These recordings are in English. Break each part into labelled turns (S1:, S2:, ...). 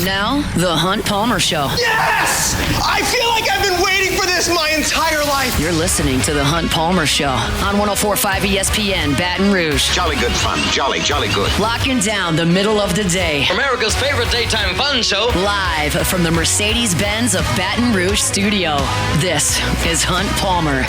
S1: Now, The Hunt Palmer Show.
S2: Yes! I feel like I've been waiting for this my entire life.
S1: You're listening to The Hunt Palmer Show on 104.5 ESPN Baton Rouge.
S3: Jolly good fun. Jolly good.
S1: Locking down the middle of the day.
S4: America's favorite daytime fun show.
S1: Live from the Mercedes-Benz of Baton Rouge studio. This is Hunt Palmer.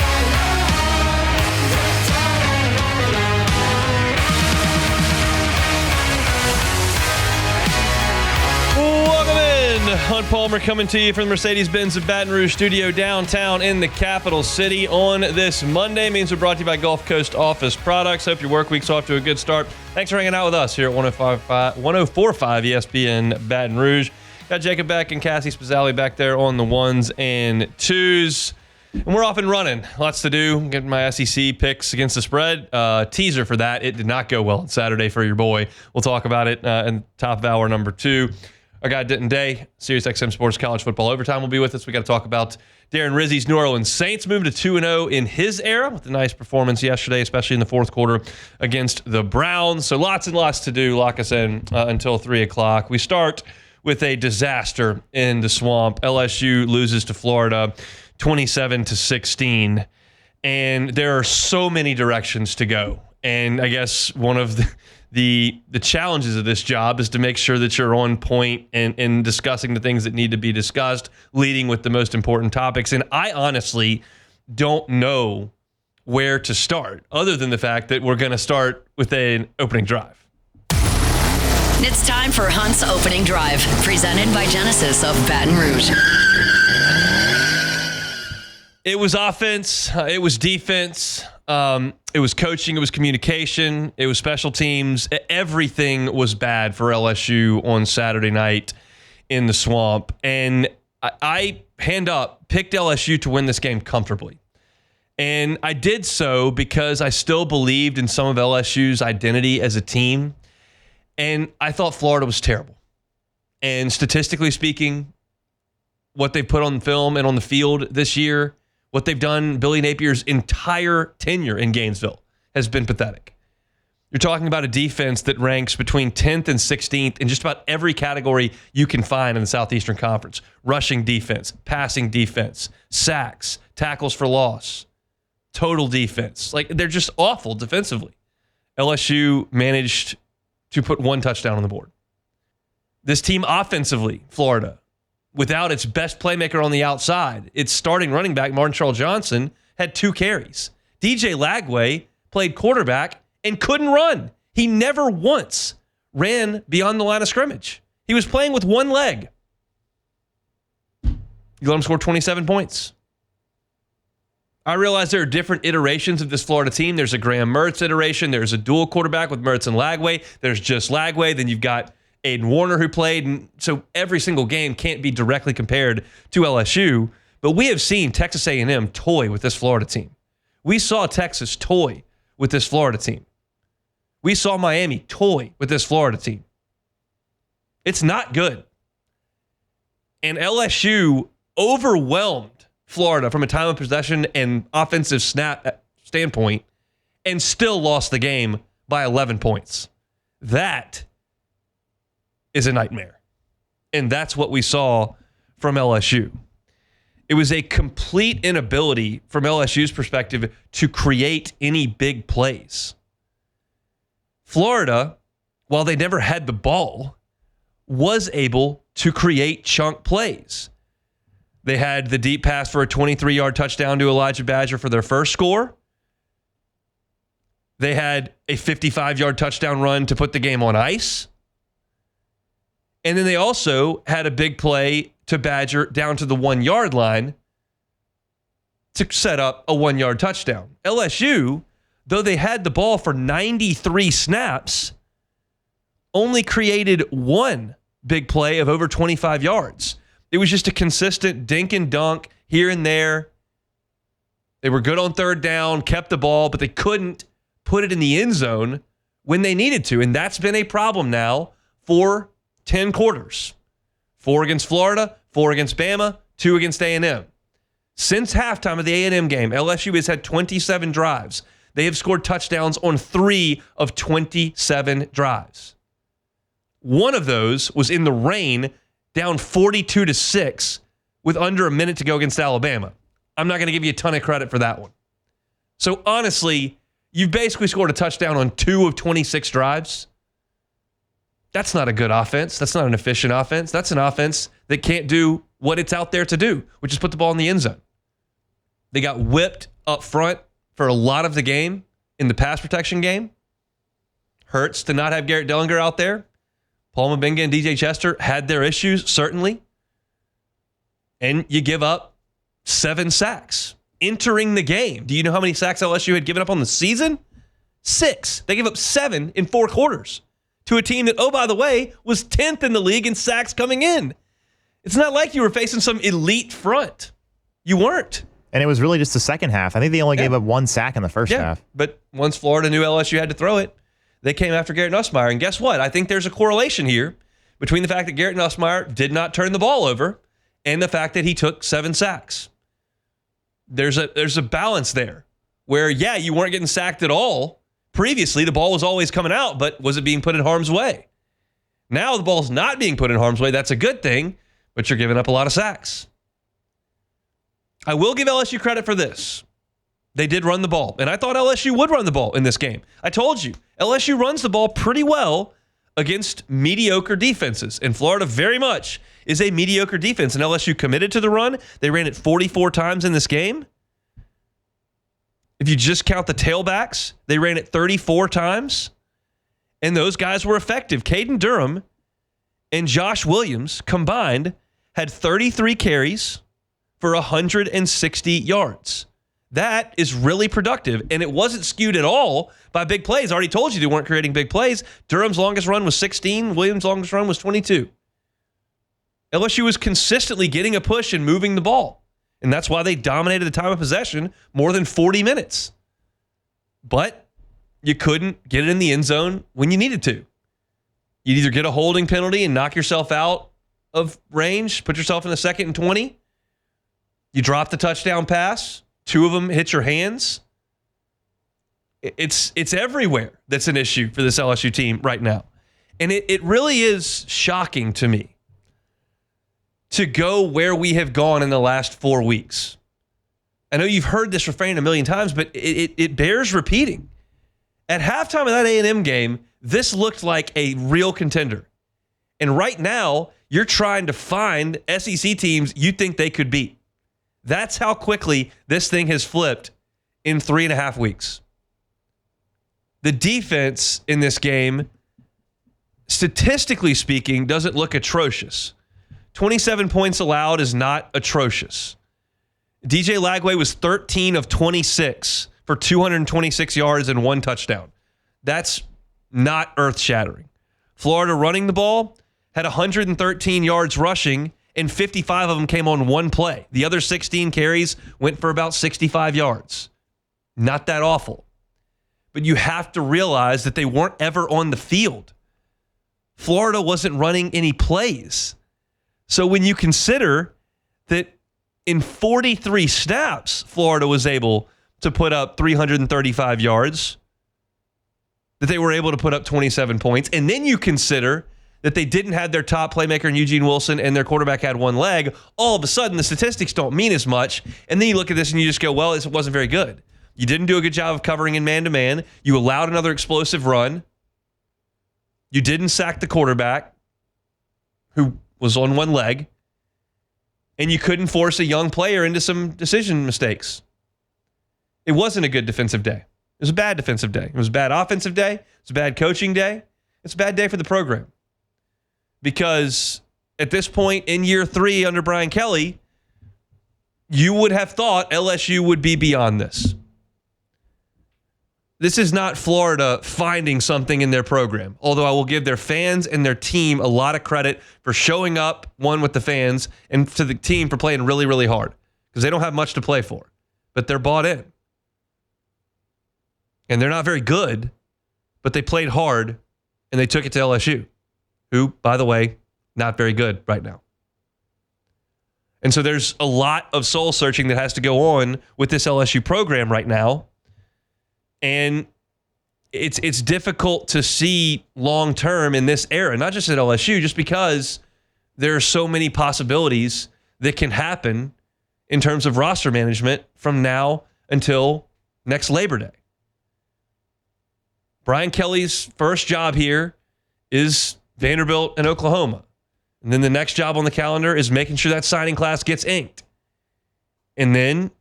S5: Hunt Palmer coming to you from the Mercedes-Benz of Baton Rouge studio downtown in the capital city on this Monday. Means we're brought to you by Gulf Coast Office Products. Hope your work week's off to a good start. Thanks for hanging out with us here at 104.5 ESPN Baton Rouge. Got Jacob Beck and Cassie Spazzali back there on the ones and twos. And we're off and running. Lots to do. Getting my SEC picks against the spread. Teaser for that. It did not go well on Saturday for your boy. We'll talk about it in top of hour number 2. Our guy Denton Day, SiriusXM Sports College Football Overtime, will be with us. We got to talk about Darren Rizzi's New Orleans Saints moving to 2-0 in his era with a nice performance yesterday, especially in the fourth quarter against the Browns. So lots and lots to do. Lock us in until 3 o'clock. We start with a disaster in the swamp. LSU loses to Florida 27-16. And there are so many directions to go. And I guess one of the challenges of this job is to make sure that you're on point and discussing the things that need to be discussed, leading with the most important topics. And I honestly don't know where to start, other than the fact that we're going to start with an opening drive.
S1: It's time for Hunt's Opening Drive, presented by Genesis of Baton Rouge.
S5: It was offense. It was defense. It was coaching. It was communication. It was special teams. Everything was bad for LSU on Saturday night in the swamp. And I hand up, picked LSU to win this game comfortably. And I did so because I still believed in some of LSU's identity as a team. And I thought Florida was terrible. And statistically speaking, what they put on film and on the field this year, what they've done, Billy Napier's entire tenure in Gainesville, has been pathetic. You're talking about a defense that ranks between 10th and 16th in just about every category you can find in the Southeastern Conference. Rushing defense, passing defense, sacks, tackles for loss, total defense. Like, they're just awful defensively. LSU managed to put one touchdown on the board. This team offensively, Florida, without its best playmaker on the outside, its starting running back, Martin Charles Johnson, had 2 carries. DJ Lagway played quarterback and couldn't run. He never once ran beyond the line of scrimmage. He was playing with one leg. You let him score 27 points. I realize there are different iterations of this Florida team. There's a Graham Mertz iteration. There's a dual quarterback with Mertz and Lagway. There's just Lagway. Then you've got Aiden Warner who played. And so every single game can't be directly compared to LSU. But we have seen Texas A&M toy with this Florida team. We saw Texas toy with this Florida team. We saw Miami toy with this Florida team. It's not good. And LSU overwhelmed Florida from a time of possession and offensive snap standpoint and still lost the game by 11 points. That is a nightmare. And that's what we saw from LSU. It was a complete inability from LSU's perspective to create any big plays. Florida, while they never had the ball, was able to create chunk plays. They had the deep pass for a 23-yard touchdown to Elijah Badger for their first score. They had a 55-yard touchdown run to put the game on ice. And then they also had a big play to Badger down to the 1-yard line to set up a 1-yard touchdown. LSU, though they had the ball for 93 snaps, only created one big play of over 25 yards. It was just a consistent dink and dunk here and there. They were good on third down, kept the ball, but they couldn't put it in the end zone when they needed to. And that's been a problem now for 10 quarters. 4 against Florida, 4 against Bama, 2 against A&M. Since halftime of the A&M game, LSU has had 27 drives. They have scored touchdowns on 3 of 27 drives. One of those was in the rain down 42-6 with under a minute to go against Alabama. I'm not going to give you a ton of credit for that one. So honestly, you've basically scored a touchdown on 2 of 26 drives. That's not a good offense. That's not an efficient offense. That's an offense that can't do what it's out there to do, which is put the ball in the end zone. They got whipped up front for a lot of the game in the pass protection game. Hurts to not have Garrett Dellinger out there. Paul Mabenga and DJ Chester had their issues, certainly. And you give up 7 sacks entering the game. Do you know how many sacks LSU had given up on the season? 6. They gave up 7 in 4 quarters to a team that, oh, by the way, was 10th in the league in sacks coming in. It's not like you were facing some elite front. You weren't.
S6: And it was really just the second half. I think they only gave up 1 sack in the first half.
S5: But once Florida knew LSU had to throw it, they came after Garrett Nussmeier. And guess what? I think there's a correlation here between the fact that Garrett Nussmeier did not turn the ball over and the fact that he took 7 sacks. There's a balance there where, yeah, you weren't getting sacked at all. Previously, the ball was always coming out, but was it being put in harm's way? Now the ball's not being put in harm's way. That's a good thing, but you're giving up a lot of sacks. I will give LSU credit for this. They did run the ball, and I thought LSU would run the ball in this game. I told you, LSU runs the ball pretty well against mediocre defenses, and Florida very much is a mediocre defense, and LSU committed to the run. They ran it 44 times in this game. If you just count the tailbacks, they ran it 34 times, and those guys were effective. Caden Durham and Josh Williams combined had 33 carries for 160 yards. That is really productive, and it wasn't skewed at all by big plays. I already told you they weren't creating big plays. Durham's longest run was 16. Williams' longest run was 22. LSU was consistently getting a push and moving the ball, and that's why they dominated the time of possession more than 40 minutes. But you couldn't get it in the end zone when you needed to. You'd either get a holding penalty and knock yourself out of range, put yourself in the 2nd and 20. You drop the touchdown pass. 2 of them hit your hands. It's everywhere that's an issue for this LSU team right now. And it really is shocking to me to go where we have gone in the last 4 weeks. I know you've heard this refrain a million times, but it bears repeating. At halftime of that A&M game, this looked like a real contender. And right now, you're trying to find SEC teams you think they could beat. That's how quickly this thing has flipped in 3.5 weeks. The defense in this game, statistically speaking, doesn't look atrocious. 27 points allowed is not atrocious. DJ Lagway was 13 of 26 for 226 yards and 1 touchdown. That's not earth-shattering. Florida running the ball had 113 yards rushing, and 55 of them came on 1 play. The other 16 carries went for about 65 yards. Not that awful. But you have to realize that they weren't ever on the field. Florida wasn't running any plays. So when you consider that in 43 snaps, Florida was able to put up 335 yards, that they were able to put up 27 points, and then you consider that they didn't have their top playmaker in Eugene Wilson and their quarterback had 1 leg, all of a sudden the statistics don't mean as much. And then you look at this and you just go, well, it wasn't very good. You didn't do a good job of covering in man-to-man. You allowed another explosive run. You didn't sack the quarterback, who was on 1 leg. And you couldn't force a young player into some decision mistakes. It wasn't a good defensive day. It was a bad defensive day. It was a bad offensive day. It was a bad coaching day. It's a bad day for the program. Because at this point in year 3 under Brian Kelly, you would have thought LSU would be beyond this. This is not Florida finding something in their program, although I will give their fans and their team a lot of credit for showing up, one, with the fans, and to the team for playing really, really hard, because they don't have much to play for, but they're bought in. And they're not very good, but they played hard, and they took it to LSU, who, by the way, not very good right now. And so there's a lot of soul searching that has to go on with this LSU program right now. And it's difficult to see long-term in this era, not just at LSU, just because there are so many possibilities that can happen in terms of roster management from now until next Labor Day. Brian Kelly's first job here is Vanderbilt and Oklahoma. And then the next job on the calendar is making sure that signing class gets inked. And then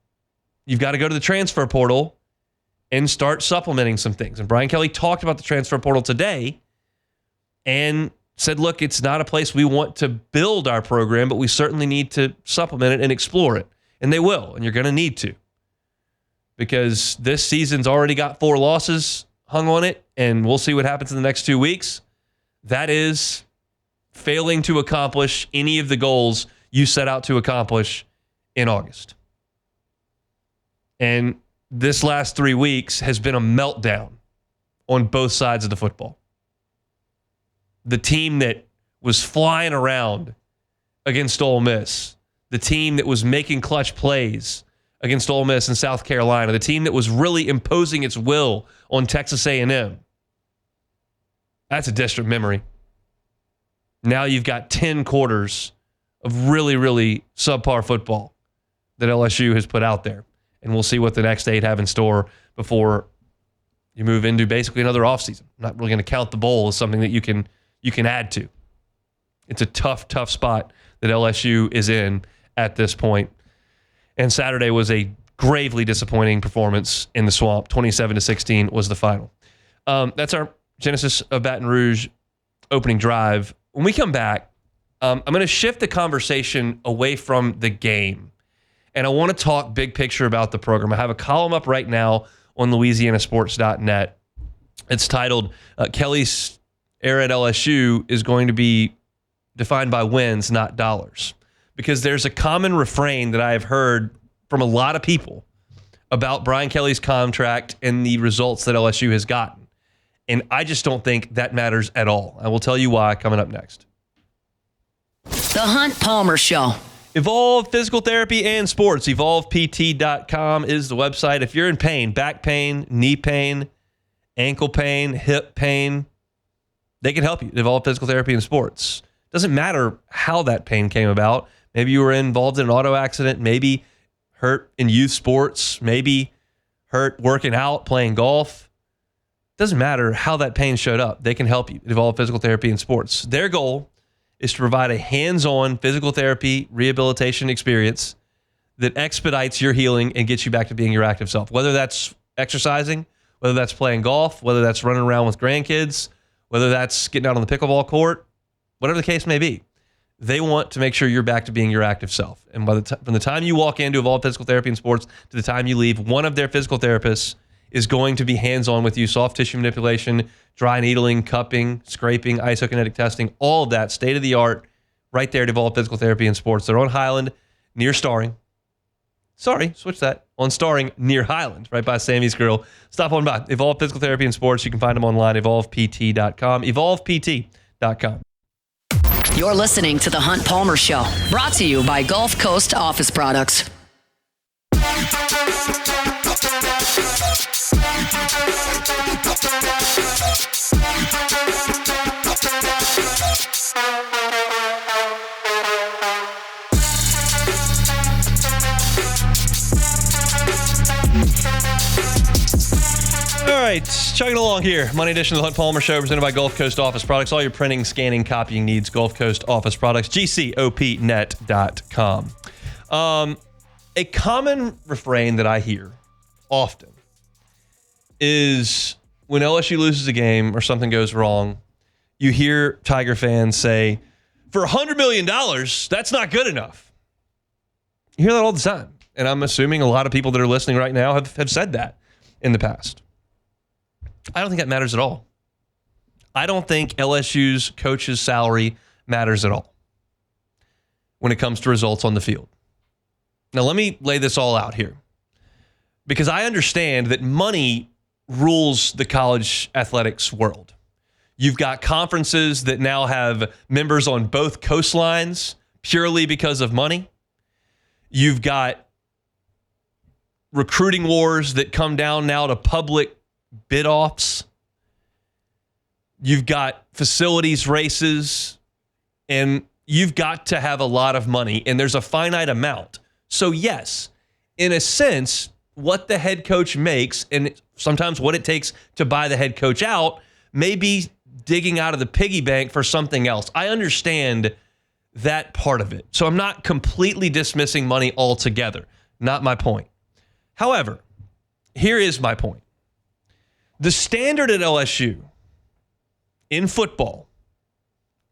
S5: you've got to go to the transfer portal and start supplementing some things. And Brian Kelly talked about the transfer portal today and said, look, it's not a place we want to build our program, but we certainly need to supplement it and explore it. And they will, and you're going to need to. Because this season's already got 4 losses hung on it, and we'll see what happens in the next 2 weeks. That is failing to accomplish any of the goals you set out to accomplish in August. And this last 3 weeks has been a meltdown on both sides of the football. The team that was flying around against Ole Miss, the team that was making clutch plays against Ole Miss in South Carolina, the team that was really imposing its will on Texas A&M. That's a distant memory. Now you've got 10 quarters of really, really subpar football that LSU has put out there. And we'll see what the next 8 have in store before you move into basically another offseason. I'm not really going to count the bowl as something that you can add to. It's a tough, tough spot that LSU is in at this point. And Saturday was a gravely disappointing performance in the Swamp. 27-16 was the final. That's our Genesis of Baton Rouge opening drive. When we come back, I'm going to shift the conversation away from the game. And I want to talk big picture about the program. I have a column up right now on LouisianaSports.net. It's titled, Kelly's era at LSU is going to be defined by wins, not dollars. Because there's a common refrain that I have heard from a lot of people about Brian Kelly's contract and the results that LSU has gotten. And I just don't think that matters at all. I will tell you why coming up next.
S1: The Hunt Palmer Show.
S5: Evolve Physical Therapy and Sports. EvolvePT.com is the website. If you're in pain, back pain, knee pain, ankle pain, hip pain, they can help you. Evolve Physical Therapy and Sports. Doesn't matter how that pain came about. Maybe you were involved in an auto accident, maybe hurt in youth sports, maybe hurt working out, playing golf. Doesn't matter how that pain showed up. They can help you. Evolve Physical Therapy and Sports. Their goal is to provide a hands-on physical therapy rehabilitation experience that expedites your healing and gets you back to being your active self. Whether that's exercising, whether that's playing golf, whether that's running around with grandkids, whether that's getting out on the pickleball court, whatever the case may be, they want to make sure you're back to being your active self. And from the time you walk into Evolve Physical Therapy and Sports to the time you leave, one of their physical therapists is going to be hands-on with you. Soft tissue manipulation, dry needling, cupping, scraping, isokinetic testing, all of that state-of-the-art right there at Evolve Physical Therapy and Sports. They're on Highland near Starring. On Starring near Highland, right by Sammy's Grill. Stop on by. Evolve Physical Therapy and Sports. You can find them online, evolvept.com. evolvept.com.
S1: You're listening to The Hunt Palmer Show, brought to you by Gulf Coast Office Products.
S5: All right, chugging along here. Monday edition of the Hunt Palmer Show, presented by Gulf Coast Office Products. All your printing, scanning, copying needs, Gulf Coast Office Products, GCOPnet.com. A common refrain that I hear often is when LSU loses a game or something goes wrong, you hear Tiger fans say, for $100 million, that's not good enough. You hear that all the time. And I'm assuming a lot of people that are listening right now have said that in the past. I don't think that matters at all. I don't think LSU's coach's salary matters at all when it comes to results on the field. Now, let me lay this all out here, because I understand that money rules the college athletics world. You've got conferences that now have members on both coastlines purely because of money. You've got recruiting wars that come down now to public bid-offs. You've got facilities races and you've got to have a lot of money, and there's a finite amount. So yes, in a sense, what the head coach makes and sometimes what it takes to buy the head coach out may be digging out of the piggy bank for something else. I understand that part of it. So I'm not completely dismissing money altogether. Not my point. However, here is my point. The standard at LSU in football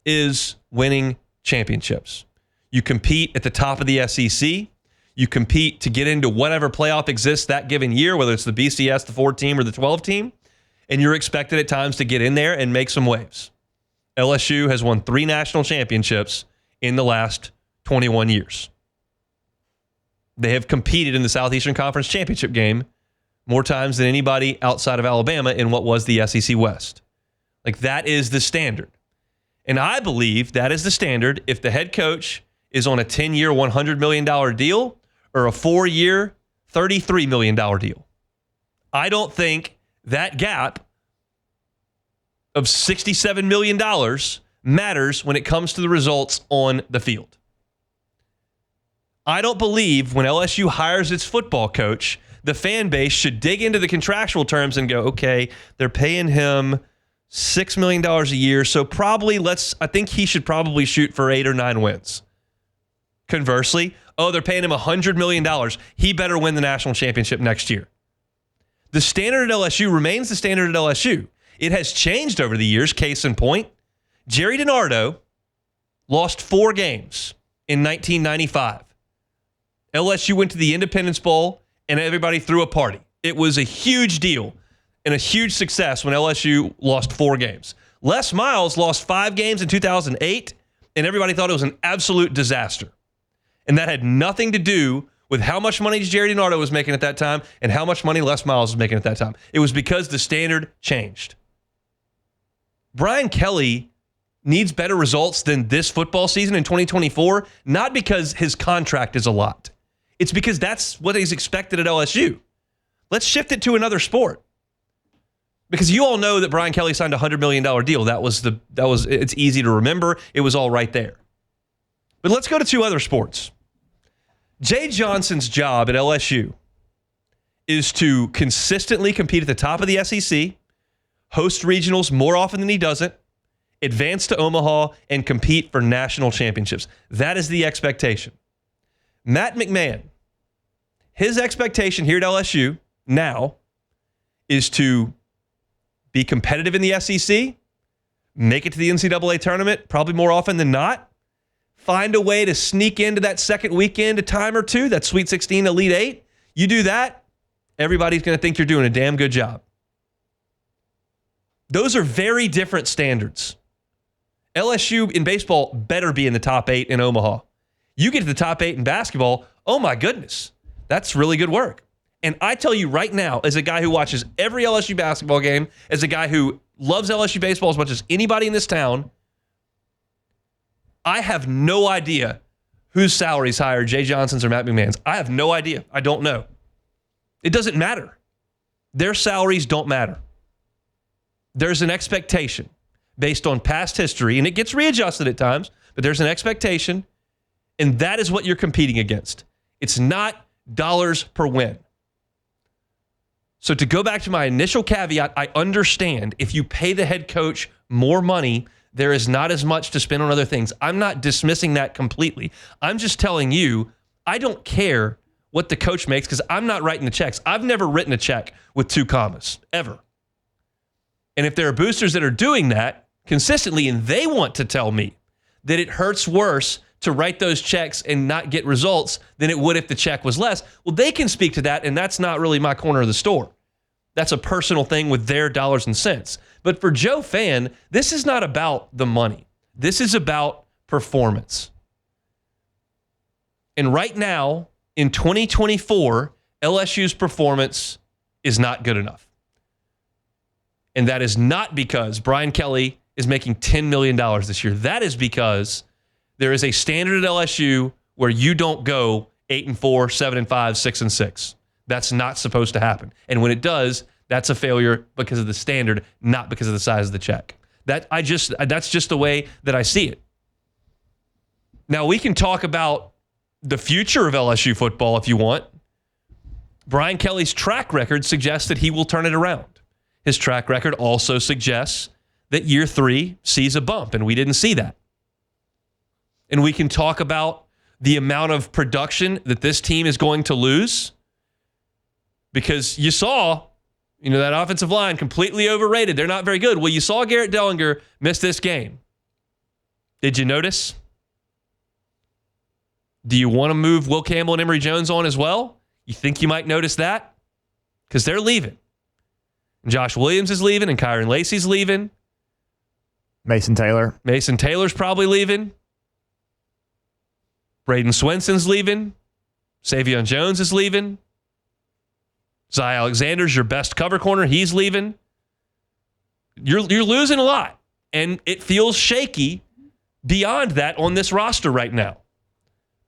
S5: is winning championships. You compete at the top of the SEC. You compete to get into whatever playoff exists that given year, whether it's the BCS, the 4-team, or the 12-team, and you're expected at times to get in there and make some waves. LSU has won 3 national championships in the last 21 years. They have competed in the Southeastern Conference Championship game more times than anybody outside of Alabama in what was the SEC West. Like, that is the standard. And I believe that is the standard if the head coach is on a 10-year, $100 million deal or a 4-year, $33 million deal. I don't think that gap of $67 million matters when it comes to the results on the field. I don't believe when LSU hires its football coach, the fan base should dig into the contractual terms and go, okay, they're paying him $6 million a year, so I think he should probably shoot for 8 or 9 wins. Conversely, they're paying him $100 million. He better win the national championship next year. The standard at LSU remains the standard at LSU. It has changed over the years. Case in point, Jerry DiNardo lost 4 games in 1995. LSU went to the Independence Bowl, and everybody threw a party. It was a huge deal and a huge success when LSU lost 4 games. Les Miles lost 5 games in 2008, and everybody thought it was an absolute disaster. And that had nothing to do with how much money Jerry DiNardo was making at that time and how much money Les Miles was making at that time. It was because the standard changed. Brian Kelly needs better results than this football season in 2024, not because his contract is a lot. It's because that's what he's expected at LSU. Let's shift it to another sport. Because you all know that Brian Kelly signed a $100 million deal. It's easy to remember. It was all right there. But let's go to 2 other sports. Jay Johnson's job at LSU is to consistently compete at the top of the SEC, host regionals more often than he doesn't, advance to Omaha, and compete for national championships. That is the expectation. Matt McMahon, his expectation here at LSU now is to be competitive in the SEC, make it to the NCAA tournament, probably more often than not, find a way to sneak into that second weekend a time or two, that Sweet 16, Elite 8. You do that, everybody's going to think you're doing a damn good job. Those are very different standards. LSU in baseball better be in the top 8 in Omaha. You get to the top 8 in basketball, oh my goodness, that's really good work. And I tell you right now, as a guy who watches every LSU basketball game, as a guy who loves LSU baseball as much as anybody in this town, I have no idea whose salary's higher, Jay Johnson's or Matt McMahon's. I have no idea. I don't know. It doesn't matter. Their salaries don't matter. There's an expectation based on past history, and it gets readjusted at times, but there's an expectation, and that is what you're competing against. It's not dollars per win. So to go back to my initial caveat, I understand if you pay the head coach more money, there is not as much to spend on other things. I'm not dismissing that completely. I'm just telling you, I don't care what the coach makes because I'm not writing the checks. I've never written a check with 2 commas, ever. And if there are boosters that are doing that consistently and they want to tell me that it hurts worse to write those checks and not get results than it would if the check was less, well, they can speak to that, and that's not really my corner of the store. That's a personal thing with their dollars and cents. But for Joe Fan, this is not about the money. This is about performance. And right now, in 2024, LSU's performance is not good enough. And that is not because Brian Kelly is making $10 million this year. That is because there is a standard at LSU where you don't go 8-4, 7-5, 6-6. That's not supposed to happen. And when it does, that's a failure because of the standard, not because of the size of the check. That's just the way that I see it. Now, we can talk about the future of LSU football if you want. Brian Kelly's track record suggests that he will turn it around. His track record also suggests that year 3 sees a bump, and we didn't see that. And we can talk about the amount of production that this team is going to lose, because you saw, that offensive line completely overrated. They're not very good. Well, you saw Garrett Dellinger miss this game. Did you notice? Do you want to move Will Campbell and Emory Jones on as well? You think you might notice that? Because they're leaving. Josh Williams is leaving, and Kyron Lacey's leaving.
S6: Mason
S5: Taylor's probably leaving. Braden Swenson's leaving. Savion Jones is leaving. Zy Alexander's your best cover corner. He's leaving. You're losing a lot. And it feels shaky beyond that on this roster right now.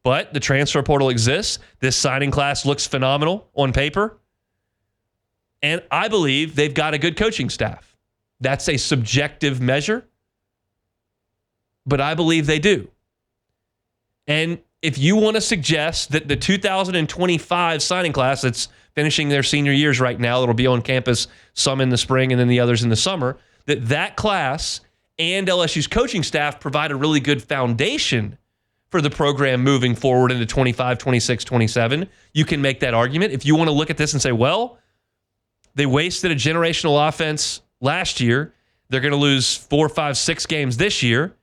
S5: But the transfer portal exists. This signing class looks phenomenal on paper. And I believe they've got a good coaching staff. That's a subjective measure, but I believe they do. And if you want to suggest that the 2025 signing class that's finishing their senior years right now, that'll be on campus, some in the spring and then the others in the summer, that class and LSU's coaching staff provide a really good foundation for the program moving forward into 25, 26, 27, you can make that argument. If you want to look at this and say, well, they wasted a generational offense last year, they're going to lose 4, 5, 6 games this year,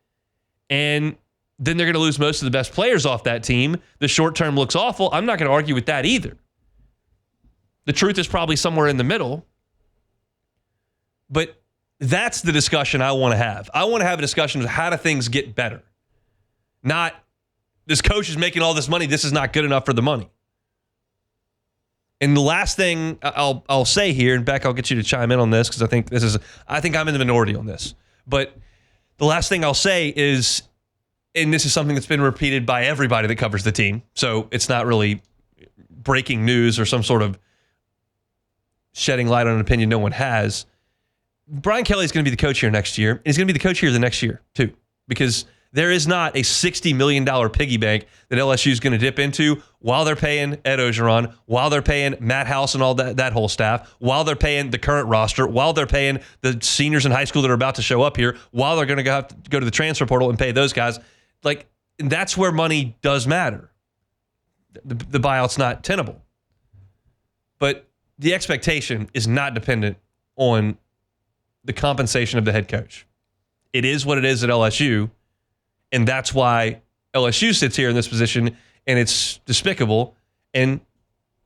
S5: and then they're going to lose most of the best players off that team. The short term looks awful. I'm not going to argue with that either. The truth is probably somewhere in the middle. But that's the discussion I want to have. I want to have a discussion of how do things get better. Not, this coach is making all this money, this is not good enough for the money. And the last thing I'll say here, and Beck, I'll get you to chime in on this because I think I'm in the minority on this. But the last thing I'll say is, and this is something that's been repeated by everybody that covers the team, so it's not really breaking news or some sort of shedding light on an opinion no one has. Brian Kelly is going to be the coach here next year. And he's going to be the coach here the next year, too, because there is not a $60 million piggy bank that LSU is going to dip into while they're paying Ed Ogeron, while they're paying Matt House and all that whole staff, while they're paying the current roster, while they're paying the seniors in high school that are about to show up here, while they're going to have to go to the transfer portal and pay those guys. Like, that's where money does matter. The buyout's not tenable. But the expectation is not dependent on the compensation of the head coach. It is what it is at LSU. And that's why LSU sits here in this position, and it's despicable. And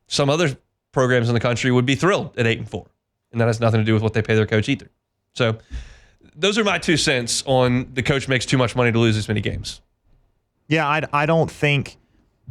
S5: some other programs in the country would be thrilled at 8-4. And that has nothing to do with what they pay their coach either. So those are my 2 cents on the coach makes too much money to lose this many games.
S6: Yeah, I don't think,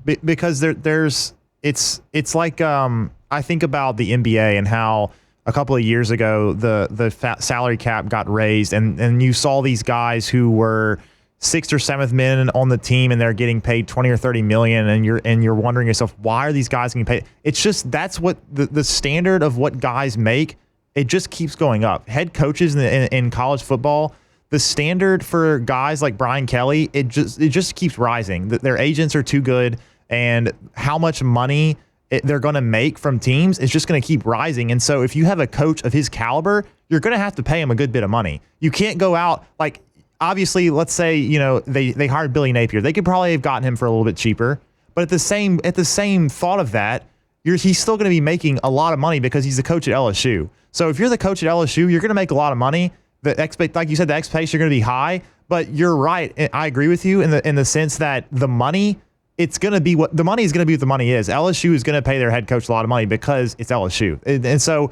S6: because it's like I think about the NBA and how a couple of years ago the salary cap got raised, and you saw these guys who were 6th or 7th men on the team, and they're getting paid 20 or 30 million, and you're wondering yourself, why are these guys getting paid? It's just, that's what the standard of what guys make, it just keeps going up. Head coaches in college football, the standard for guys like Brian Kelly, it just keeps rising. Their agents are too good, and how much money they're going to make from teams is just going to keep rising. And so if you have a coach of his caliber, you're going to have to pay him a good bit of money. You can't go out, like, obviously, let's say, they hired Billy Napier. They could probably have gotten him for a little bit cheaper. But at the same thought of that, he's still going to be making a lot of money because he's the coach at LSU. So if you're the coach at LSU, you're going to make a lot of money. Like you said, the expectations are going to be high. But you're right. I agree with you in the sense that the money, it's going to be what the money is going to be. What the money is. LSU is going to pay their head coach a lot of money because it's LSU, and so.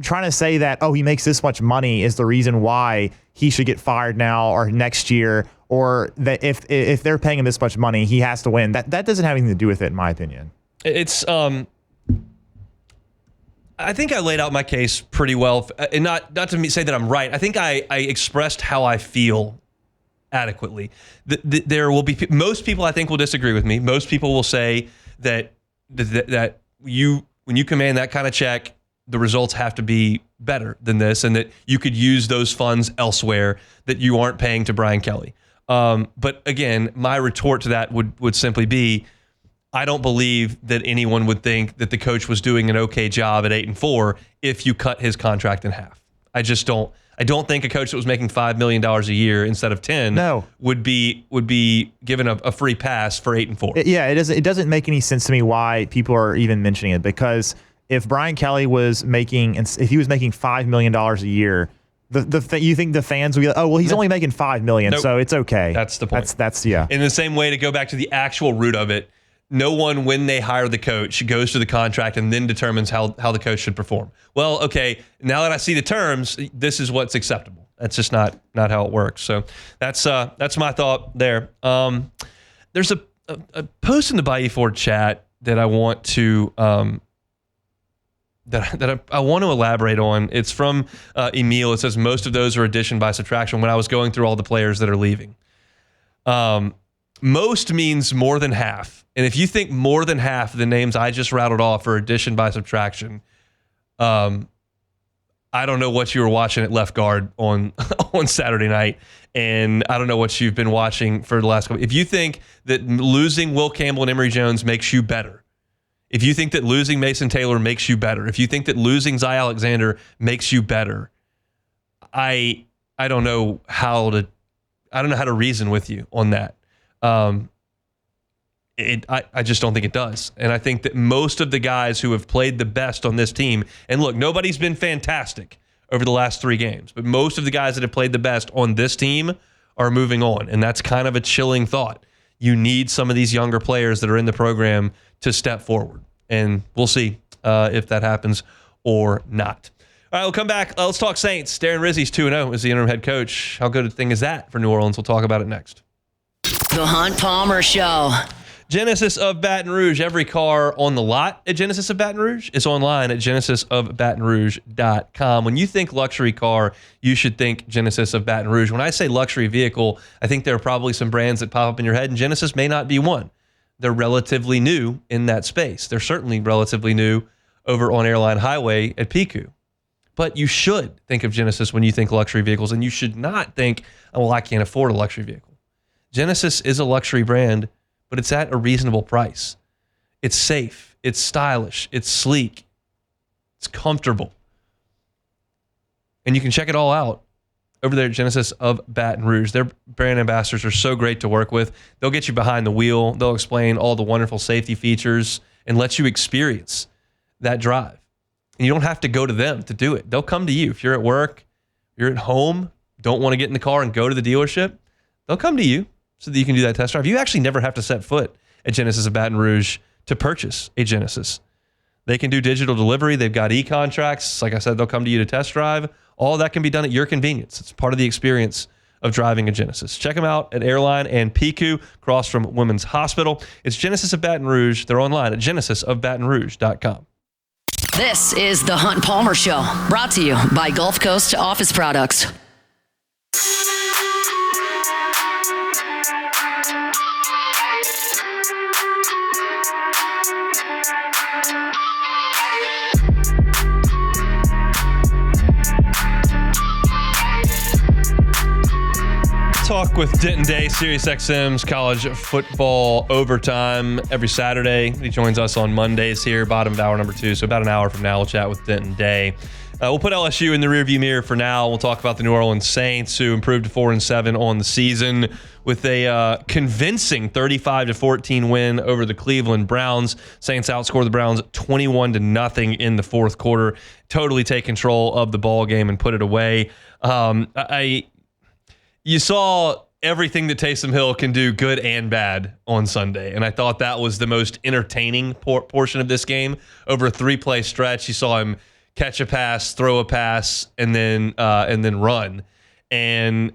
S6: Trying to say that, he makes this much money is the reason why he should get fired now or next year, or that if they're paying him this much money, he has to win. That doesn't have anything to do with it, in my opinion.
S5: It's I think I laid out my case pretty well, and not to say that I'm right. I think I expressed how I feel adequately. There will be most people I think will disagree with me. Most people will say that when you command that kind of check, the results have to be better than this, and that you could use those funds elsewhere that you aren't paying to Brian Kelly. But again, my retort to that would simply be, I don't believe that anyone would think that the coach was doing an okay job at 8-4 if you cut his contract in half. I just don't. I don't think a coach that was making $5 million a year instead of 10 would be given a free pass for 8-4.
S6: It doesn't make any sense to me why people are even mentioning it, because if Brian Kelly was making $5 million a year, you think the fans would be like, oh well, he's only making $5 million, so it's okay.
S5: That's the point.
S6: That's yeah.
S5: In the same way, to go back to the actual root of it, no one, when they hire the coach, goes to the contract and then determines how the coach should perform. Well, okay, now that I see the terms, this is what's acceptable. That's just not how it works. So that's my thought there. There's a post in the Bayou Ford chat that I want to that I want to elaborate on. It's from Emil. It says most of those are addition by subtraction. When I was going through all the players that are leaving, most means more than half. And if you think more than half of the names I just rattled off are addition by subtraction, I don't know what you were watching at left guard on Saturday night, and I don't know what you've been watching for the last couple. If you think that losing Will Campbell and Emory Jones makes you better, if you think that losing Mason Taylor makes you better, if you think that losing Zy Alexander makes you better, I don't know how to reason with you on that. I just don't think it does. And I think that most of the guys who have played the best on this team, and look, nobody's been fantastic over the last 3 games, but most of the guys that have played the best on this team are moving on. And that's kind of a chilling thought. You need some of these younger players that are in the program to step forward. And we'll see if that happens or not. All right, we'll come back. Let's talk Saints. Darren Rizzi's 2-0 as the interim head coach. How good a thing is that for New Orleans? We'll talk about it next.
S1: The Hunt Palmer Show.
S5: Genesis of Baton Rouge. Every car on the lot at Genesis of Baton Rouge is online at genesisofbatonrouge.com. When you think luxury car, you should think Genesis of Baton Rouge. When I say luxury vehicle, I think there are probably some brands that pop up in your head, and Genesis may not be one. They're relatively new in that space. They're certainly relatively new over on Airline Highway at Piku. But you should think of Genesis when you think luxury vehicles, and you should not think, oh, well, I can't afford a luxury vehicle. Genesis is a luxury brand, but it's at a reasonable price. It's safe, it's stylish, it's sleek, it's comfortable. And you can check it all out over there at Genesis of Baton Rouge. Their brand ambassadors are so great to work with. They'll get you behind the wheel. They'll explain all the wonderful safety features and let you experience that drive. And you don't have to go to them to do it. They'll come to you. If you're at work, you're at home, don't want to get in the car and go to the dealership, they'll come to you so that you can do that test drive. You actually never have to set foot at Genesis of Baton Rouge to purchase a Genesis. They can do digital delivery. They've got e-contracts. Like I said, they'll come to you to test drive. All that can be done at your convenience. It's part of the experience of driving a Genesis. Check them out at Airline and Piku, across from Women's Hospital. It's Genesis of Baton Rouge. They're online at genesisofbatonrouge.com.
S1: This is the Hunt Palmer Show, brought to you by Gulf Coast Office Products.
S5: Talk with Denton Day, SiriusXM's college football overtime every Saturday. He joins us on Mondays here, bottom of hour number 2. So about an hour from now, we'll chat with Denton Day. We'll put LSU in the rearview mirror for now. We'll talk about the New Orleans Saints, who improved to 4-7 on the season with a convincing 35-14 win over the Cleveland Browns. Saints outscored the Browns 21-0 in the fourth quarter. Totally take control of the ball game and put it away. You saw everything that Taysom Hill can do, good and bad, on Sunday. And I thought that was the most entertaining portion of this game. Over a 3-play stretch, you saw him catch a pass, throw a pass, and then run. And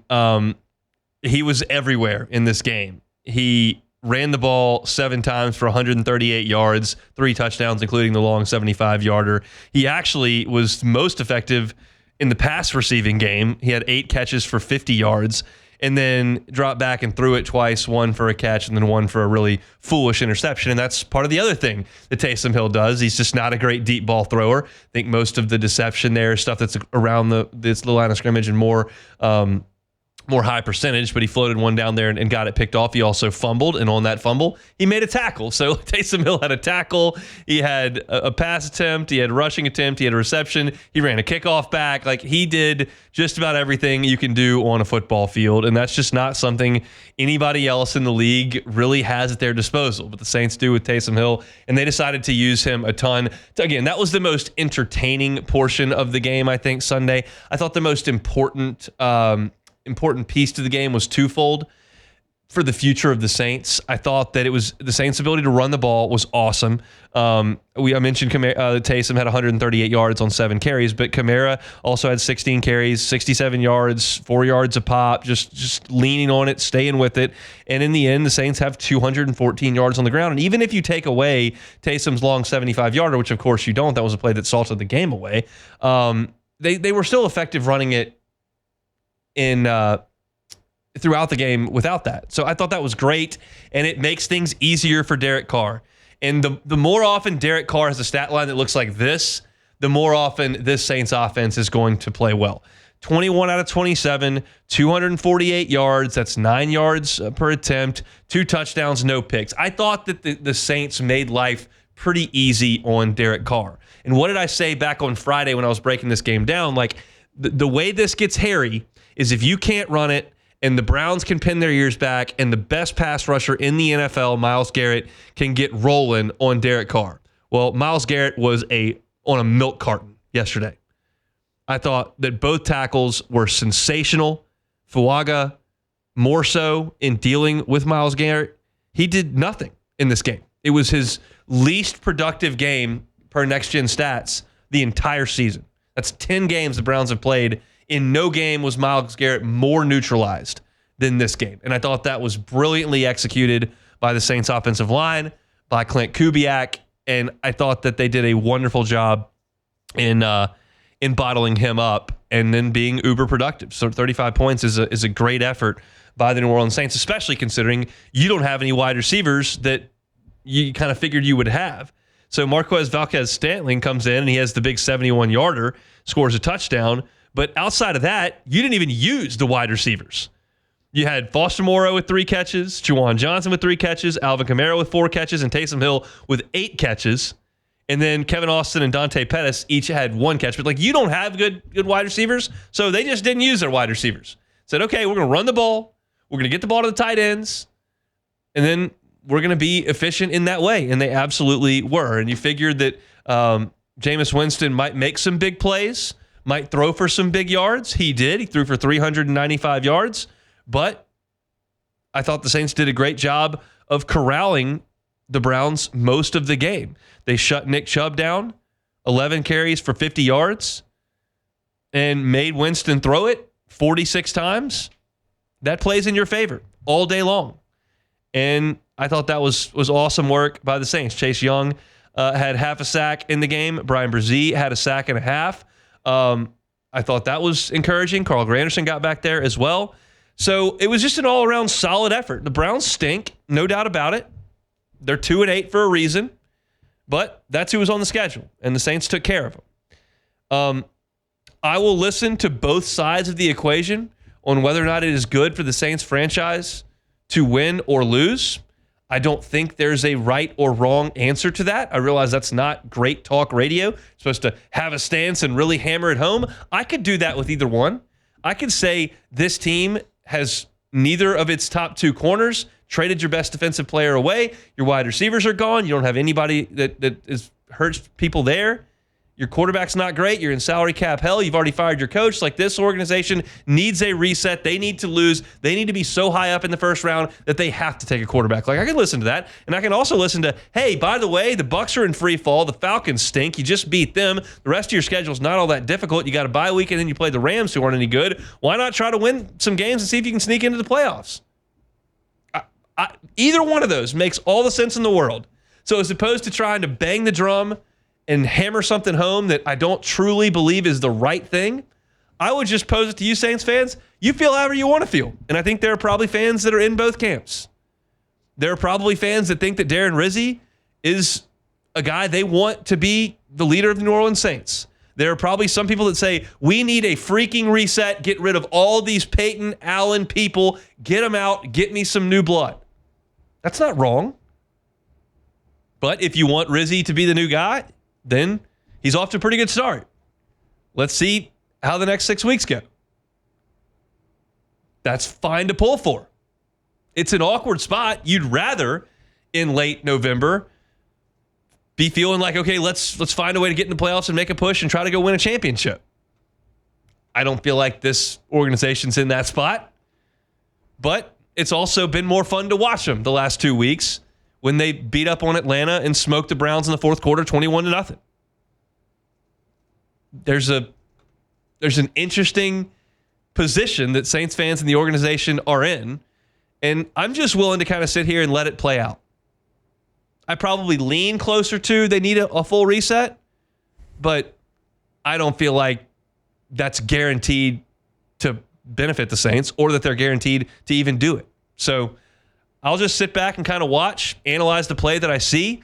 S5: he was everywhere in this game. He ran the ball 7 times for 138 yards, 3 touchdowns, including the long 75-yarder. He actually was most effective in the pass receiving game. He had 8 catches for 50 yards and then dropped back and threw it twice, 1 for a catch and then 1 for a really foolish interception. And that's part of the other thing that Taysom Hill does. He's just not a great deep ball thrower. I think most of the deception there is stuff that's around this little line of scrimmage and more more high percentage, but he floated one down there and got it picked off. He also fumbled, and on that fumble, he made a tackle. So Taysom Hill had a tackle. He had a pass attempt. He had a rushing attempt. He had a reception. He ran a kickoff back. Like, he did just about everything you can do on a football field, and that's just not something anybody else in the league really has at their disposal. But the Saints do with Taysom Hill, and they decided to use him a ton. Again, that was the most entertaining portion of the game, I think, Sunday. I thought the most important piece to the game was twofold for the future of the Saints. I thought that it was the Saints' ability to run the ball was awesome. I mentioned Taysom had 138 yards on 7 carries, but Kamara also had 16 carries, 67 yards, 4 yards a pop, just leaning on it, staying with it. And in the end, the Saints have 214 yards on the ground. And even if you take away Taysom's long 75-yarder, which of course you don't, that was a play that salted the game away, they were still effective running it throughout the game without that. So I thought that was great, and it makes things easier for Derek Carr. And the more often Derek Carr has a stat line that looks like this, the more often this Saints offense is going to play well. 21 out of 27, 248 yards. That's 9 yards per attempt, 2 touchdowns, no picks. I thought that the Saints made life pretty easy on Derek Carr. And what did I say back on Friday when I was breaking this game down? Like, the way this gets hairy is if you can't run it and the Browns can pin their ears back and the best pass rusher in the NFL, Myles Garrett, can get rolling on Derek Carr. Well, Myles Garrett was on a milk carton yesterday. I thought that both tackles were sensational. Fuaga, more so in dealing with Myles Garrett. He did nothing in this game. It was his least productive game per Next Gen Stats the entire season. That's 10 games the Browns have played. In no game was Myles Garrett more neutralized than this game. And I thought that was brilliantly executed by the Saints offensive line, by Clint Kubiak, and I thought that they did a wonderful job in bottling him up and then being uber productive. So 35 points is a great effort by the New Orleans Saints, especially considering you don't have any wide receivers that you kind of figured you would have. So Marquez Valdes-Scantling comes in and he has the big 71-yarder, scores a touchdown. But outside of that, you didn't even use the wide receivers. You had Foster Moreau with 3 catches, Juwan Johnson with 3 catches, Alvin Kamara with 4 catches, and Taysom Hill with 8 catches. And then Kevin Austin and Dante Pettis each had 1 catch. But like, you don't have good wide receivers, so they just didn't use their wide receivers. Said, okay, we're going to run the ball. We're going to get the ball to the tight ends. And then we're going to be efficient in that way. And they absolutely were. And you figured that Jameis Winston might make some big plays, might throw for some big yards. He did. He threw for 395 yards. But I thought the Saints did a great job of corralling the Browns most of the game. They shut Nick Chubb down, 11 carries for 50 yards, and made Winston throw it 46 times. That plays in your favor all day long. And I thought that was awesome work by the Saints. Chase Young had half a sack in the game. Brian Brzee had a sack and a half. I thought that was encouraging. Carl Granderson got back there as well. So it was just an all-around solid effort. The Browns stink, no doubt about it. They're 2-8 for a reason, but that's who was on the schedule, and the Saints took care of them. I will listen to both sides of the equation on whether or not it is good for the Saints franchise to win or lose. I don't think there's a right or wrong answer to that. I realize that's not great talk radio. You're supposed to have a stance and really hammer it home. I could do that with either one. I could say this team has neither of its top 2 corners, traded your best defensive player away, your wide receivers are gone, you don't have anybody that hurts people there. Your quarterback's not great. You're in salary cap hell. You've already fired your coach. Like, this organization needs a reset. They need to lose. They need to be so high up in the first round that they have to take a quarterback. Like, I can listen to that. And I can also listen to, hey, by the way, the Bucs are in free fall. The Falcons stink. You just beat them. The rest of your schedule's not all that difficult. You got a bye week and then you play the Rams, who aren't any good. Why not try to win some games and see if you can sneak into the playoffs? Either one of those makes all the sense in the world. So as opposed to trying to bang the drum and hammer something home that I don't truly believe is the right thing, I would just pose it to you, Saints fans. You feel however you want to feel. And I think there are probably fans that are in both camps. There are probably fans that think that Darren Rizzi is a guy they want to be the leader of the New Orleans Saints. There are probably some people that say, we need a freaking reset, get rid of all these Peyton Allen people, get them out, get me some new blood. That's not wrong. But if you want Rizzy to be the new guy, then he's off to a pretty good start. Let's see how the next 6 weeks go. That's fine to pull for. It's an awkward spot. You'd rather, in late November, be feeling like, okay, let's find a way to get in the playoffs and make a push and try to go win a championship. I don't feel like this organization's in that spot. But it's also been more fun to watch them the last 2 weeks when they beat up on Atlanta and smoked the Browns in the fourth quarter 21-0. There's an interesting position that Saints fans and the organization are in, and I'm just willing to kind of sit here and let it play out. I probably lean closer to they need a full reset, but I don't feel like that's guaranteed to benefit the Saints or that they're guaranteed to even do it. So I'll just sit back and kind of watch, analyze the play that I see.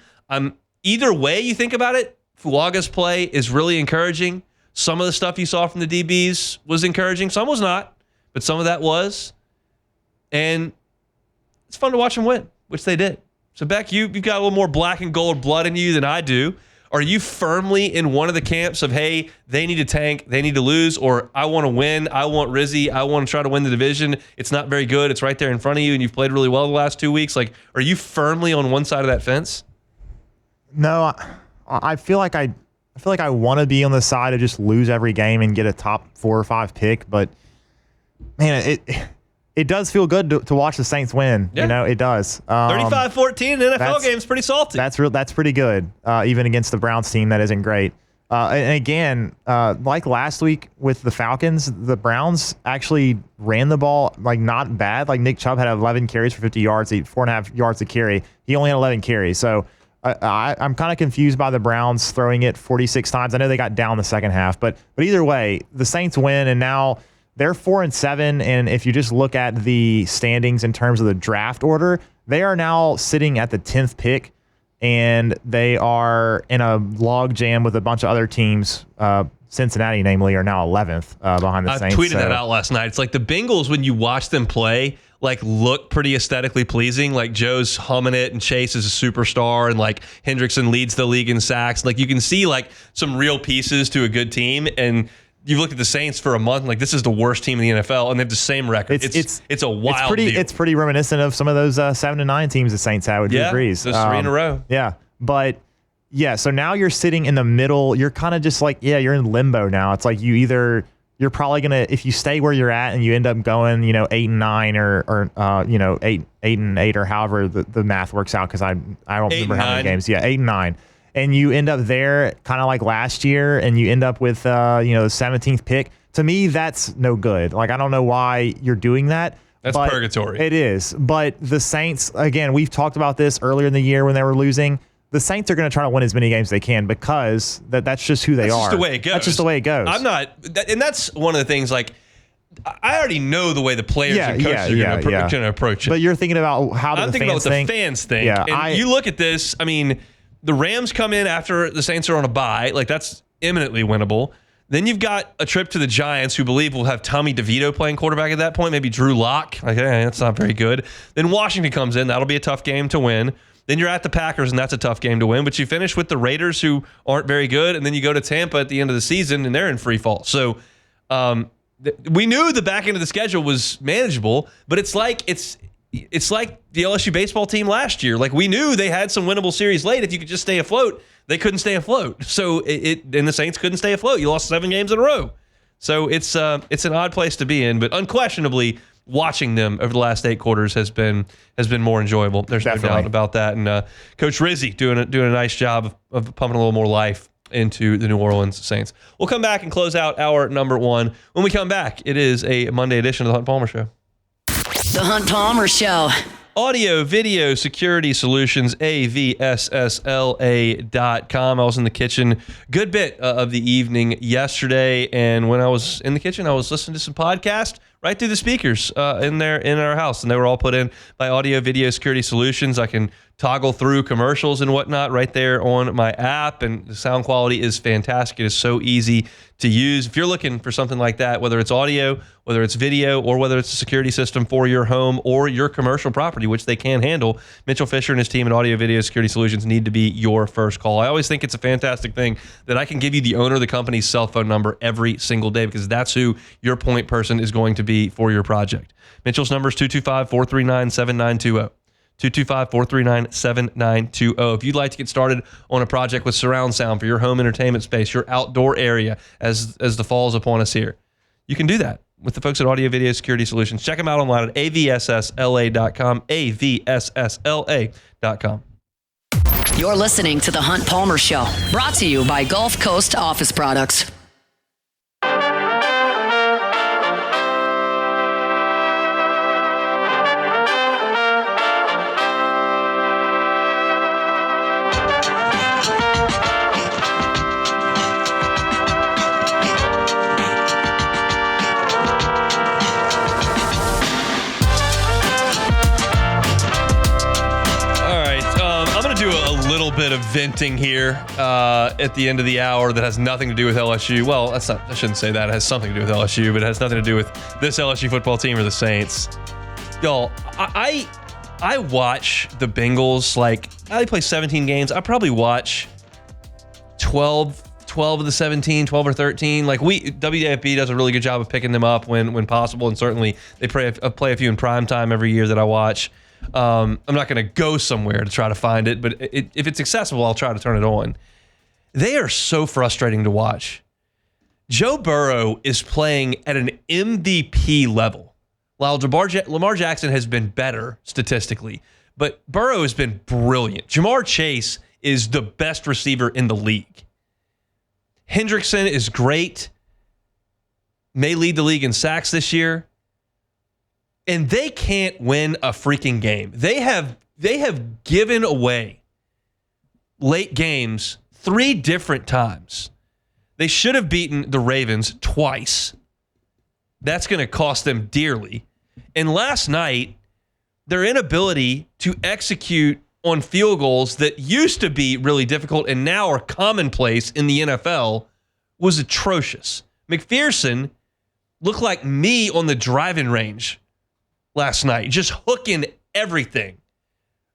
S5: Either way you think about it, Fuaga's play is really encouraging. Some of the stuff you saw from the DBs was encouraging. Some was not, but some of that was. And it's fun to watch them win, which they did. So, Beck, you've got a little more black and gold blood in you than I do. Are you firmly in one of the camps of, hey, they need to tank, they need to lose, or I want to win, I want Rizzy, I want to try to win the division, it's not very good, it's right there in front of you, and you've played really well the last 2 weeks? Like, are you firmly on one side of that fence?
S6: No, I feel like I want to be on the side of just lose every game and get a top 4 or 5 pick, but man, it does feel good to watch the Saints win. Yeah. You know, it does.
S5: 35-14 in an NFL game is pretty salty.
S6: That's pretty good, even against the Browns team that isn't great. And again, like last week with the Falcons, the Browns actually ran the ball like not bad. Like Nick Chubb had 11 carries for 50 yards, 4.5 yards a carry. He only had 11 carries. So I'm kind of confused by the Browns throwing it 46 times. I know they got down the second half, but either way, the Saints win, and now they're 4-7. And if you just look at the standings in terms of the draft order, they are now sitting at the 10th pick, and they are in a log jam with a bunch of other teams. Cincinnati, namely, are now 11th behind the Saints.
S5: I tweeted that out last night. It's like the Bengals, when you watch them play, like look pretty aesthetically pleasing. Like Joe's humming it, and Chase is a superstar, and like Hendrickson leads the league in sacks. Like you can see like some real pieces to a good team. And you've looked at the Saints for a month, like this is the worst team in the NFL, and they have the same record. It's a wild deal.
S6: It's pretty reminiscent of some of those 7-9 teams the Saints had with Drew Brees.
S5: Those 3 in a row.
S6: Yeah, but yeah, so now you're sitting in the middle. You're kind of just like, you're in limbo now. It's like you're probably gonna, if you stay where you're at and you end up going, 8-9 or 8-8 or however the math works out, because I don't remember how many games. Yeah, 8-9. And you end up there kind of like last year, and you end up with the 17th pick. To me, that's no good. Like, I don't know why you're doing that.
S5: That's purgatory.
S6: It is. But the Saints, again, we've talked about this earlier in the year when they were losing. The Saints are going to try to win as many games as they can, because that's just who they are.
S5: That's just the way it goes.
S6: That's just the way it goes.
S5: I'm not, and that's one of the things, like, I already know the way the players and coaches are going to approach it.
S6: But you're thinking about how the fans think. I'm thinking about what
S5: the fans think.
S6: Yeah,
S5: and you look at this, I mean, the Rams come in after the Saints are on a bye. Like, that's imminently winnable. Then you've got a trip to the Giants, who believe will have Tommy DeVito playing quarterback at that point, maybe Drew Lock. Like, that's not very good. Then Washington comes in. That'll be a tough game to win. Then you're at the Packers, and that's a tough game to win. But you finish with the Raiders, who aren't very good, and then you go to Tampa at the end of the season, and they're in free fall. So we knew the back end of the schedule was manageable, but it's like the LSU baseball team last year. Like, we knew they had some winnable series late. If you could just stay afloat, they couldn't stay afloat. So and the Saints couldn't stay afloat. You lost 7 games in a row. So it's an odd place to be in, but unquestionably, watching them over the last 8 quarters has been more enjoyable. There's no doubt about that. And Coach Rizzy doing a nice job of pumping a little more life into the New Orleans Saints. We'll come back and close out hour number 1. When we come back, it is a Monday edition of the Hunt Palmer Show.
S1: The Hunt Palmer Show.
S5: Audio, video, security solutions, avssla.com. I was in the kitchen good bit of the evening yesterday, and when I was in the kitchen, I was listening to some podcast, right through the speakers in our house, and they were all put in by Audio Video Security Solutions. I can toggle through commercials and whatnot right there on my app, and the sound quality is fantastic. It is so easy to use. If you're looking for something like that, whether it's audio, whether it's video, or whether it's a security system for your home or your commercial property, which they can handle, Mitchell Fisher and his team at Audio Video Security Solutions need to be your first call. I always think it's a fantastic thing that I can give you the owner of the company's cell phone number every single day, because that's who your point person is going to be for your project. Mitchell's number is 225-439-7920. 225-439-7920. If you'd like to get started on a project with surround sound for your home entertainment space, your outdoor area as the fall is upon us here, you can do that with the folks at Audio Video Security Solutions. Check them out online at avssla.com, avssla.com.
S1: You're listening to The Hunt Palmer Show, brought to you by Gulf Coast Office Products.
S5: Bit of venting here at the end of the hour that has nothing to do with LSU. Well, I shouldn't say that. It has something to do with LSU, but it has nothing to do with this LSU football team or the Saints. Y'all, I watch the Bengals. Like, I play 17 games. I probably watch 12 of the 17, 12 or 13. Like, WAFB does a really good job of picking them up when possible, and certainly they play a few in prime time every year that I watch. I'm not going to go somewhere to try to find it, but if it's accessible, I'll try to turn it on. They are so frustrating to watch. Joe Burrow is playing at an MVP level, while Lamar Jackson has been better statistically, but Burrow has been brilliant. Jamar Chase is the best receiver in the league. Hendrickson is great, may lead the league in sacks this year. And they can't win a freaking game. They have given away late games 3 different times. They should have beaten the Ravens twice. That's going to cost them dearly. And last night, their inability to execute on field goals that used to be really difficult and now are commonplace in the NFL was atrocious. McPherson looked like me on the driving range last night, just hooking everything.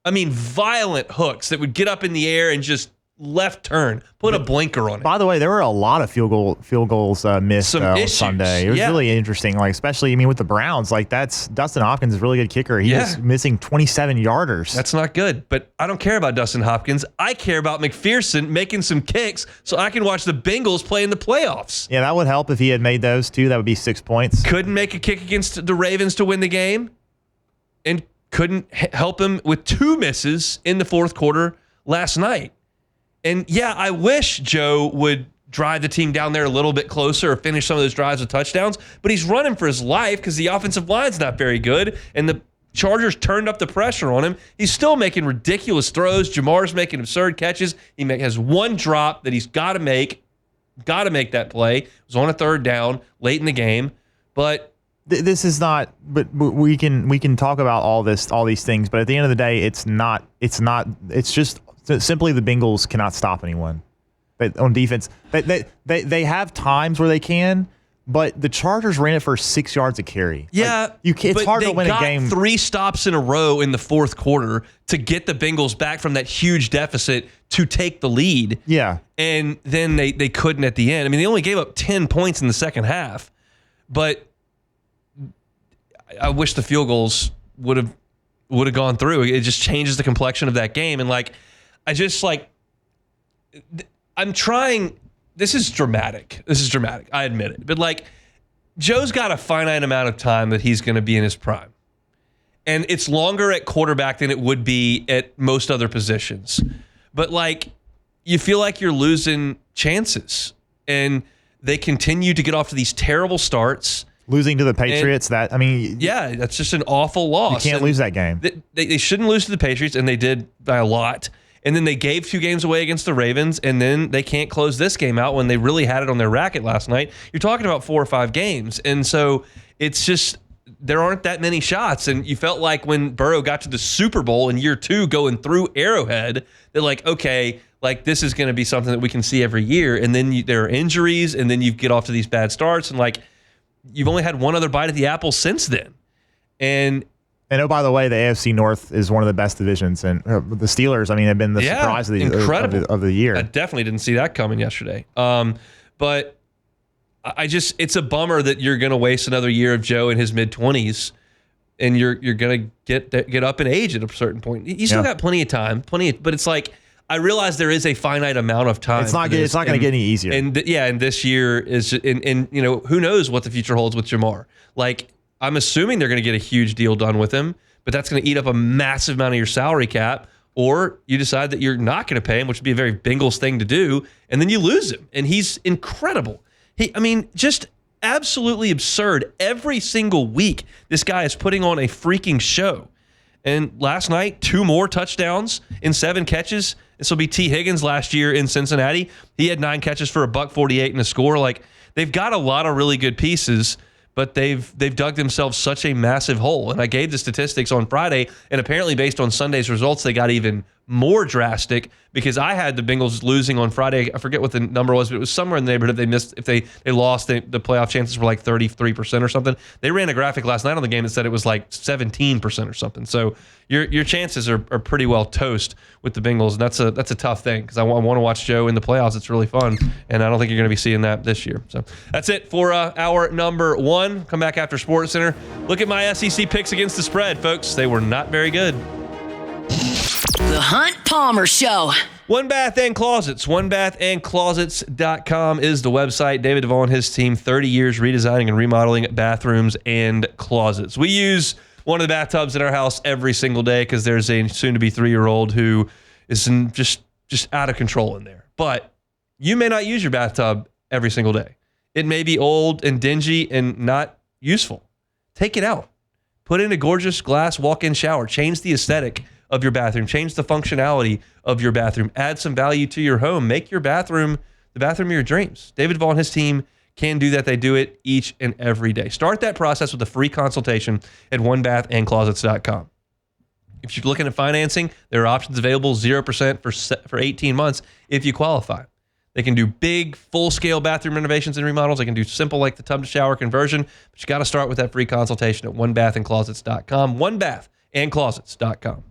S5: I mean, violent hooks that would get up in the air and just left turn, put a blinker on it.
S6: By the way, there were a lot of field goals missed on Sunday. It was really interesting, like especially with the Browns. Like, that's Dustin Hopkins is a really good kicker. He was missing 27 yarders.
S5: That's not good, but I don't care about Dustin Hopkins. I care about McPherson making some kicks so I can watch the Bengals play in the playoffs.
S6: Yeah, that would help if he had made those too. That would be 6 points.
S5: Couldn't make a kick against the Ravens to win the game, and couldn't help him with 2 misses in the fourth quarter last night. And yeah, I wish Joe would drive the team down there a little bit closer or finish some of those drives with touchdowns, but he's running for his life because the offensive line's not very good, and the Chargers turned up the pressure on him. He's still making ridiculous throws. Jamar's making absurd catches. He has one drop that he's got to make that play. It was on a 3rd down late in the game, but
S6: this is not. But we can talk about all these things, but at the end of the day, it's not. It's just simply the Bengals cannot stop anyone on defense. They have times where they can, but the Chargers ran it for 6 yards a carry.
S5: Yeah,
S6: it's hard to win a game.
S5: They got 3 stops in a row in the fourth quarter to get the Bengals back from that huge deficit to take the lead.
S6: Yeah,
S5: and then they couldn't at the end. I mean, they only gave up 10 points in the second half, but I wish the field goals would have gone through. It just changes the complexion of that game, and I'm trying. This is dramatic. I admit it. But Joe's got a finite amount of time that he's going to be in his prime. And it's longer at quarterback than it would be at most other positions. But you feel like you're losing chances. And they continue to get off to these terrible starts.
S6: Losing to the Patriots,
S5: that's just an awful loss.
S6: You can't lose that game.
S5: They shouldn't lose to the Patriots, and they did by a lot. And then they gave 2 games away against the Ravens, and then they can't close this game out when they really had it on their racket last night. You're talking about 4 or 5 games. And so it's just there aren't that many shots. And you felt like when Burrow got to the Super Bowl in year 2 going through Arrowhead, they're like, okay, like this is going to be something that we can see every year. And then there are injuries, and then you get off to these bad starts. And like you've only had one other bite at the apple since then. And
S6: oh, by the way, the AFC North is one of the best divisions. And the Steelers, I mean, have been the surprise of the year.
S5: I definitely didn't see that coming yesterday. But it's a bummer that you're going to waste another year of Joe in his mid-20s, and you're going to get up in age at a certain point. You still got plenty of time, but it's like I realize there is a finite amount of time.
S6: It's not going to get any easier.
S5: And this year is, and who knows what the future holds with Jamar. Like I'm assuming they're going to get a huge deal done with him, but that's going to eat up a massive amount of your salary cap. Or you decide that you're not going to pay him, which would be a very Bengals thing to do, and then you lose him. And he's incredible. Just absolutely absurd. Every single week, this guy is putting on a freaking show. And last night, 2 more touchdowns in 7 catches. This will be T. Higgins last year in Cincinnati. He had 9 catches for $148 and a score. Like they've got a lot of really good pieces, but they've dug themselves such a massive hole. And I gave the statistics on Friday, and apparently based on Sunday's results, they got even more drastic because I had the Bengals losing on Friday. I forget what the number was, but it was somewhere in the neighborhood. They missed, if they lost, the playoff chances were like 33% or something. They ran a graphic last night on the game that said it was like 17% or something. So your chances are pretty well toast with the Bengals, and that's a tough thing because I want to watch Joe in the playoffs. It's really fun, and I don't think you're going to be seeing that this year. So that's it for hour number 1. Come back after Sports Center. Look at my SEC picks against the spread, folks. They were not very good.
S1: The Hunt Palmer Show.
S5: One Bath and Closets. OneBathAndClosets.com is the website. David Duvall and his team, 30 years redesigning and remodeling bathrooms and closets. We use one of the bathtubs in our house every single day because there's a soon-to-be 3-year-old who is just out of control in there. But you may not use your bathtub every single day. It may be old and dingy and not useful. Take it out. Put in a gorgeous glass walk-in shower. Change the aesthetic of your bathroom. Change the functionality of your bathroom. Add some value to your home. Make your bathroom the bathroom of your dreams. David Duvall and his team can do that. They do it each and every day. Start that process with a free consultation at OneBathAndClosets.com. If you're looking at financing, there are options available, 0% for 18 months if you qualify. They can do big, full-scale bathroom renovations and remodels. They can do simple like the tub-to-shower conversion, but you got to start with that free consultation at OneBathAndClosets.com. OneBathAndClosets.com.